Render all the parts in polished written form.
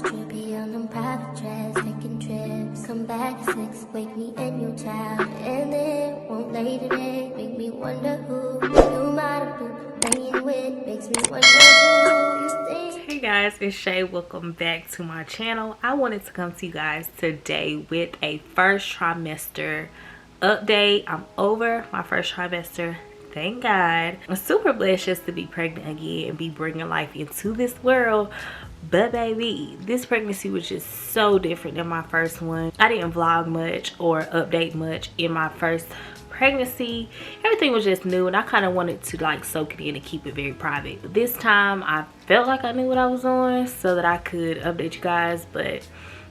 trippy on them private jets, taking trips. Come back at 6, wake me in your child. And then won't lay today, make me wonder who you might have been playing with. Makes me wonder who you think. Hey guys, it's Shay. Welcome back to my channel. I wanted to come to you guys today with a first trimester update. I'm over my first trimester. Thank God. I'm super blessed just to be pregnant again and be bringing life into this world. But baby, this pregnancy was just so different than my first one. I didn't vlog much or update much in my first pregnancy. Everything was just new and I kind of wanted to like soak it in and keep it very private. But this time I felt like I knew what I was doing so that I could update you guys. But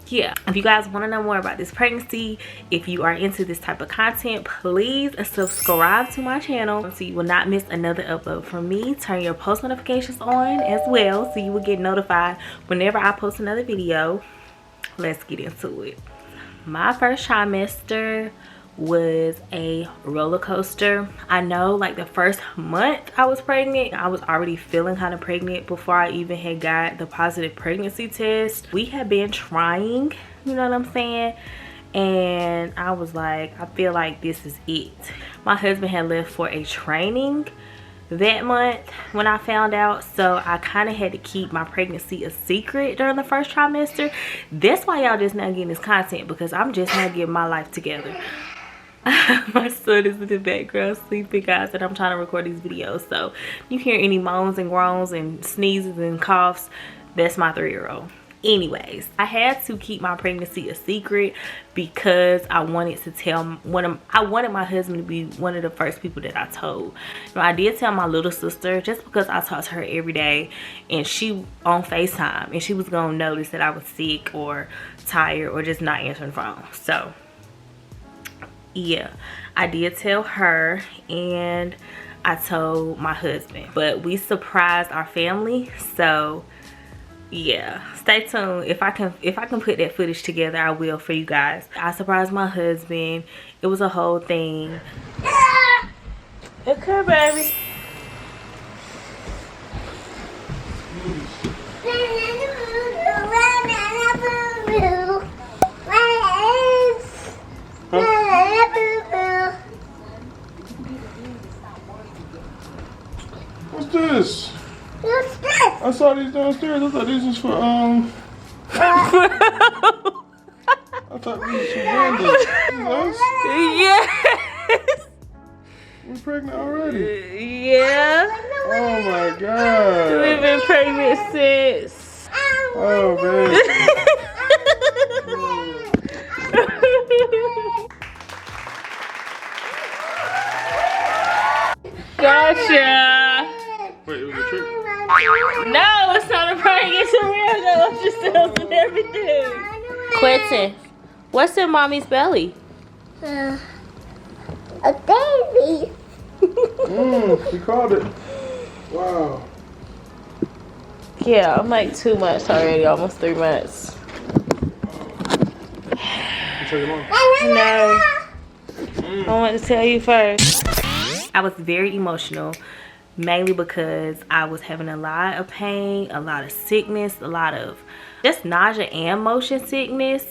yeah, if you guys want to know more about this pregnancy, if you are into this type of content, please subscribe to my channel so you will not miss another upload from me. Turn your post notifications on as well so you will get notified whenever I post another video. Let's get into it. My first trimester was a roller coaster. I know like the first month I was pregnant, I was already feeling kind of pregnant before I even had got the positive pregnancy test. We had been trying, you know what I'm saying, and I was like, I feel like this is it. My husband had left for a training that month when I found out, so I kind of had to keep my pregnancy a secret during the first trimester. That's why y'all just now getting this content, because I'm just now getting my life together. My son is in the background sleeping, guys, and I'm trying to record these videos, so you hear any moans and groans and sneezes and coughs, that's my 3-year-old. Anyways, I had to keep my pregnancy a secret because I wanted to tell I wanted my husband to be one of the first people that I told. Now, I did tell my little sister just because I talked to her every day and she on FaceTime and she was gonna notice that I was sick or tired or just not answering the phone. So yeah, I did tell her and I told my husband, but we surprised our family. So yeah, stay tuned. If I can put that footage together, I will for you guys. I surprised my husband. It was a whole thing. Okay, baby. What's this? What's this? I saw these downstairs. I thought these was for I thought these was for Brenda. Yes. We're pregnant already. Yeah. Oh my God. We've been pregnant since. Oh man. Gotcha. Wait, it was a trick? No, it's not a prank. It's a real though. It's just and everything. Quentin, what's in mommy's belly? A baby. She called it. Wow. Yeah, I'm like 2 months already, almost 3 months. You tell your mom? No. I want to tell you first. I was very emotional, mainly because I was having a lot of pain, a lot of sickness, a lot of just nausea and motion sickness.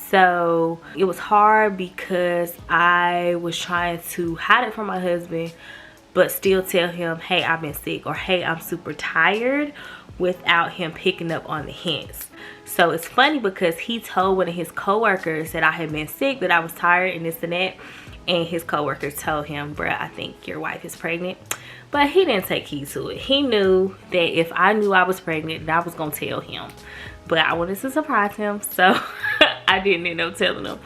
So it was hard because I was trying to hide it from my husband but still tell him, hey, I've been sick, or hey, I'm super tired, without him picking up on the hints. So it's funny because he told one of his coworkers that I had been sick, that I was tired and this and that, and his coworker told him, bruh, I think your wife is pregnant. But he didn't take heed to it. He knew that if I knew I was pregnant, that I was gonna tell him. But I wanted to surprise him, so I didn't end up telling him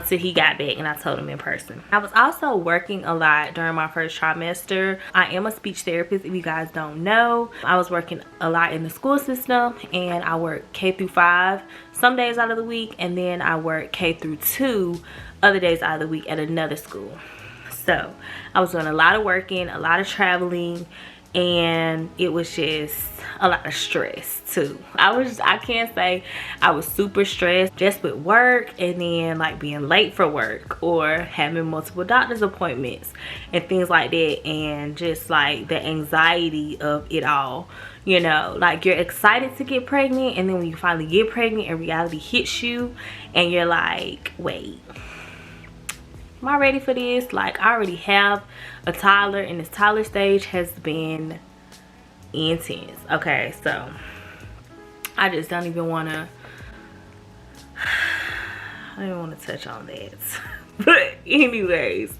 till he got back and I told him in person. I was also working a lot during my first trimester. I am a speech therapist, if you guys don't know. I was working a lot in the school system, and I work K through 5 some days out of the week, and then I work K through 2 other days out of the week at another school. So I was doing a lot of working, a lot of traveling, and it was just a lot of stress too. I can't say I was super stressed just with work, and then like being late for work or having multiple doctor's appointments and things like that, and just like the anxiety of it all. You know, like you're excited to get pregnant, and then when you finally get pregnant and reality hits you and you're like, wait, am I ready for this? Like, I already have a toddler, and this toddler stage has been intense. Okay, so I just don't even want to touch on that. But anyways,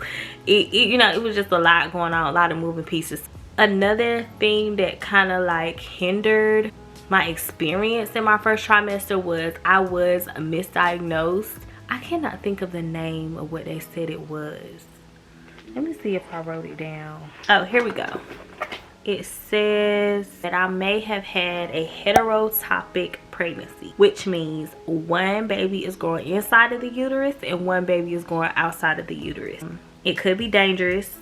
you know, it was just a lot going on, a lot of moving pieces. Another thing that kind of like hindered my experience in my first trimester was I was misdiagnosed. I cannot think of the name of what they said it was. Let me see if I wrote it down. Oh, here we go. It says that I may have had a heterotopic pregnancy, which means one baby is growing inside of the uterus and one baby is growing outside of the uterus. It could be dangerous,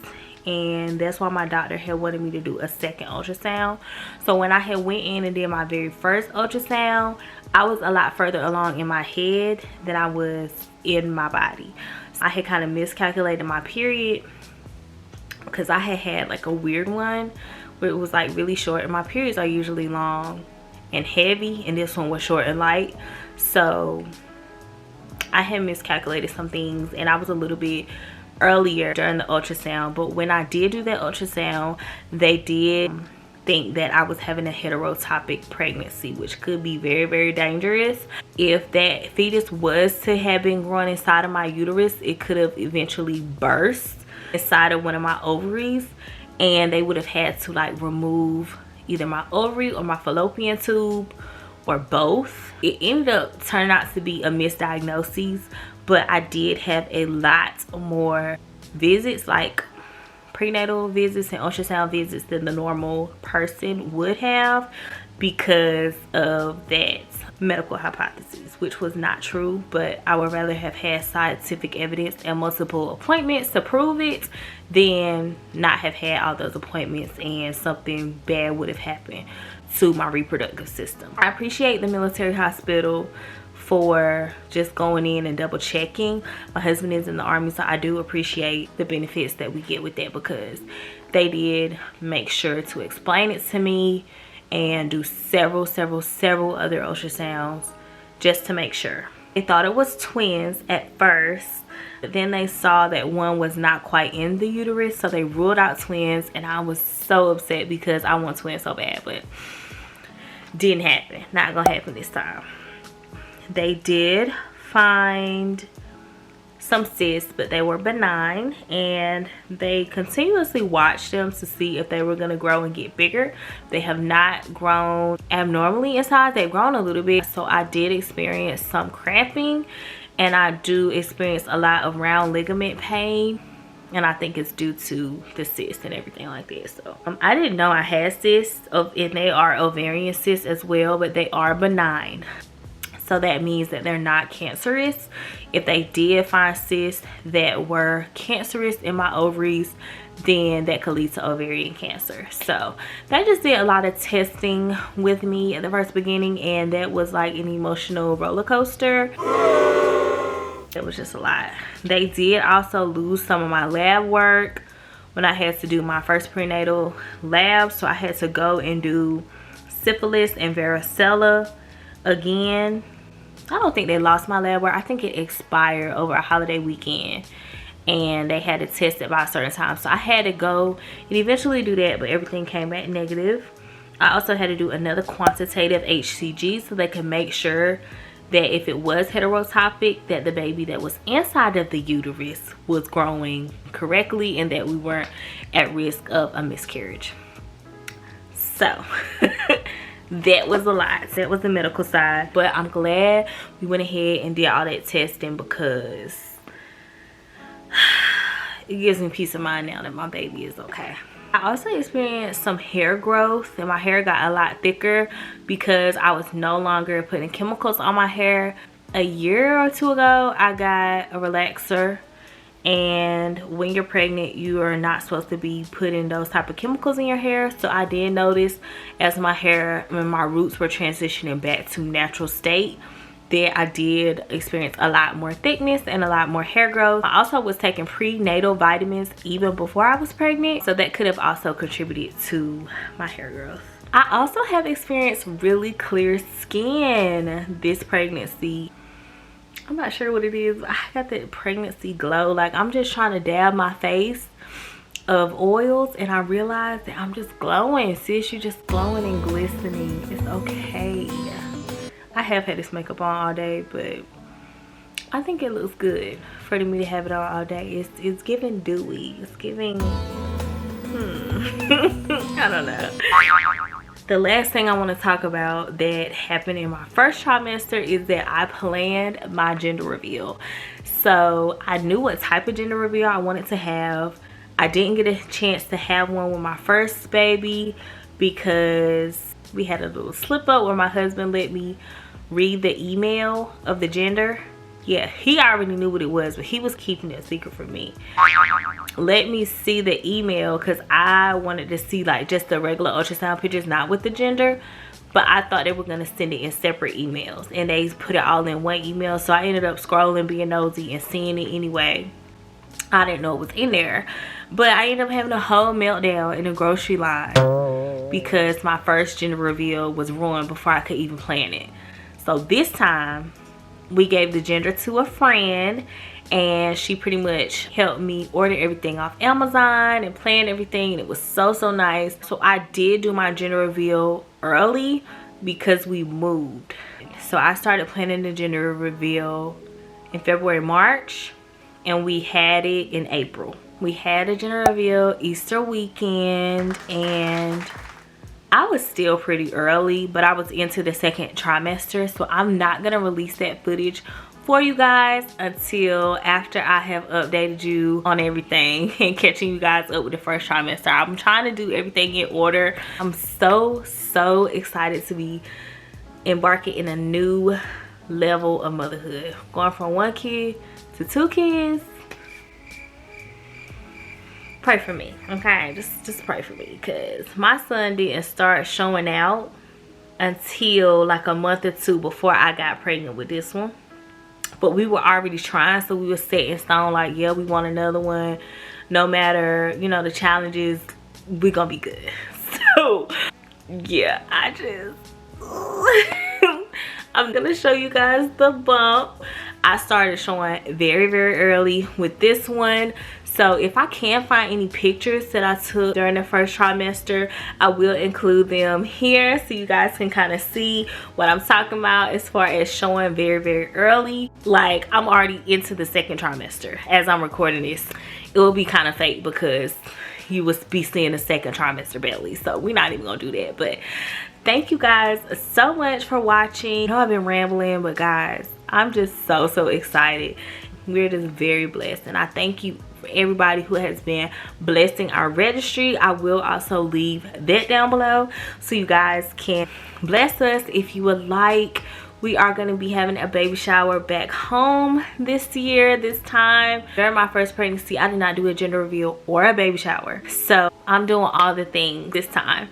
and that's why my doctor had wanted me to do a second ultrasound. So when I had went in and did my very first ultrasound, I was a lot further along in my head than I was in my body. So I had kind of miscalculated my period, because I had like a weird one where it was like really short, and my periods are usually long and heavy, and this one was short and light. So I had miscalculated some things, and I was a little bit earlier during the ultrasound. But when I did do that ultrasound, they did think that I was having a heterotopic pregnancy, which could be very, very dangerous. If that fetus was to have been growing inside of my uterus, it could have eventually burst inside of one of my ovaries, and they would have had to like remove either my ovary or my fallopian tube, or both. It ended up turning out to be a misdiagnosis, but I did have a lot more visits, like prenatal visits and ultrasound visits, than the normal person would have, because of that medical hypothesis, which was not true. But I would rather have had scientific evidence and multiple appointments to prove it than not have had all those appointments and something bad would have happened to my reproductive system. I appreciate the military hospital for just going in and double checking. My husband is in the Army, so I do appreciate the benefits that we get with that, because they did make sure to explain it to me and do several other ultrasounds just to make sure. They thought it was twins at first, but then they saw that one was not quite in the uterus, so they ruled out twins, and I was so upset because I want twins so bad, but didn't happen. Not gonna happen this time. They did find some cysts, but they were benign, and they continuously watched them to see if they were going to grow and get bigger. They have not grown abnormally in size. They've grown a little bit. So I did experience some cramping, and I do experience a lot of round ligament pain, and I think it's due to the cysts and everything like that. So I didn't know I had cysts, and they are ovarian cysts as well, but they are benign. So that means that they're not cancerous. If they did find cysts that were cancerous in my ovaries, then that could lead to ovarian cancer. So they just did a lot of testing with me at the first beginning, and that was like an emotional roller coaster. It was just a lot. They did also lose some of my lab work when I had to do my first prenatal lab. So I had to go and do syphilis and varicella again. I don't think they lost my lab work. I think it expired over a holiday weekend, and they had to test it by a certain time. So I had to go and eventually do that, but everything came back negative. I also had to do another quantitative HCG so they could make sure that if it was heterotopic, that the baby that was inside of the uterus was growing correctly and that we weren't at risk of a miscarriage. So that was a lot. That was the medical side, but I'm glad we went ahead and did all that testing, because it gives me peace of mind now that my baby is okay. I also experienced some hair growth, and my hair got a lot thicker because I was no longer putting chemicals on my hair. A year or two ago, I got a relaxer, and when you're pregnant you are not supposed to be putting those type of chemicals in your hair. So I did notice as my hair and my roots were transitioning back to natural state that I did experience a lot more thickness and a lot more hair growth. I also was taking prenatal vitamins even before I was pregnant, so that could have also contributed to my hair growth. I also have experienced really clear skin this pregnancy. I'm not sure what it is. I got that pregnancy glow. Like, I'm just trying to dab my face of oils and I realized that I'm just glowing. Sis, you're just glowing and glistening. It's okay. I have had this makeup on all day, but I think it looks good for me to have it on all day. It's giving dewy. It's giving I don't know. The last thing I want to talk about that happened in my first trimester is that I planned my gender reveal. So I knew what type of gender reveal I wanted to have. I didn't get a chance to have one with my first baby because we had a little slip up where my husband let me read the email of the gender. Yeah, he already knew what it was, but he was keeping it a secret from me. Let me see the email because I wanted to see like just the regular ultrasound pictures, not with the gender. But I thought they were going to send it in separate emails and they put it all in one email. So I ended up scrolling, being nosy and seeing it anyway. I didn't know it was in there. But I ended up having a whole meltdown in the grocery line because my first gender reveal was ruined before I could even plan it. So this time we gave the gender to a friend and she pretty much helped me order everything off Amazon and plan everything, and it was so nice. So I did do my gender reveal early because we moved. So I started planning the gender reveal in February, March, and we had it in April. We had a gender reveal Easter weekend, and I was still pretty early, but I was into the second trimester, so I'm not gonna release that footage for you guys until after I have updated you on everything and catching you guys up with the first trimester. I'm trying to do everything in order. I'm so excited to be embarking in a new level of motherhood, going from 1 kid to 2 kids. Pray for me, okay? Just pray for me, because my son didn't start showing out until like a month or 2 before I got pregnant with this one. But we were already trying, so we were set in stone like, yeah, we want another one. No matter, you know, the challenges, we're gonna be good. So yeah, I'm gonna show you guys the bump. I started showing very early with this one. So if I can find any pictures that I took during the first trimester, I will include them here so you guys can kind of see what I'm talking about as far as showing very early. Like, I'm already into the second trimester as I'm recording this. It will be kind of fake because you will be seeing the second trimester belly, so we're not even gonna do that. But thank you guys so much for watching. I know I've been rambling, but guys, I'm just so excited. We're just very blessed, and I thank you for everybody who has been blessing our registry. I will also leave that down below so you guys can bless us if you would like. We are going to be having a baby shower back home this year, this time. During my first pregnancy, I did not do a gender reveal or a baby shower, so I'm doing all the things this time.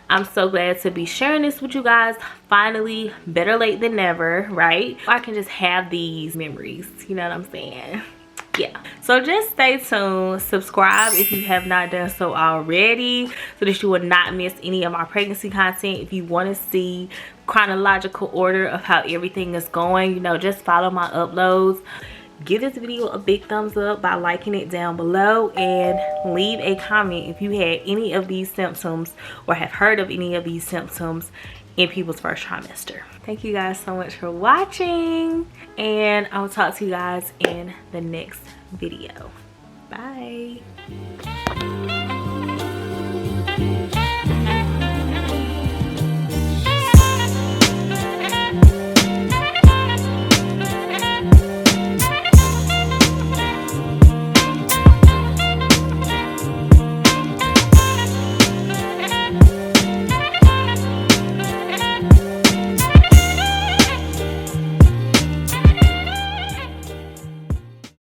I'm so glad to be sharing this with you guys. Finally, better late than never, right? I can just have these memories, you know what I'm saying? Yeah, so just stay tuned. Subscribe if you have not done so already so that you will not miss any of my pregnancy content. If you want to see chronological order of how everything is going, you know, just follow my uploads. Give this video a big thumbs up by liking it down below, and leave a comment if you had any of these symptoms or have heard of any of these symptoms in people's first trimester. Thank you guys so much for watching, and I'll talk to you guys in the next video. Bye.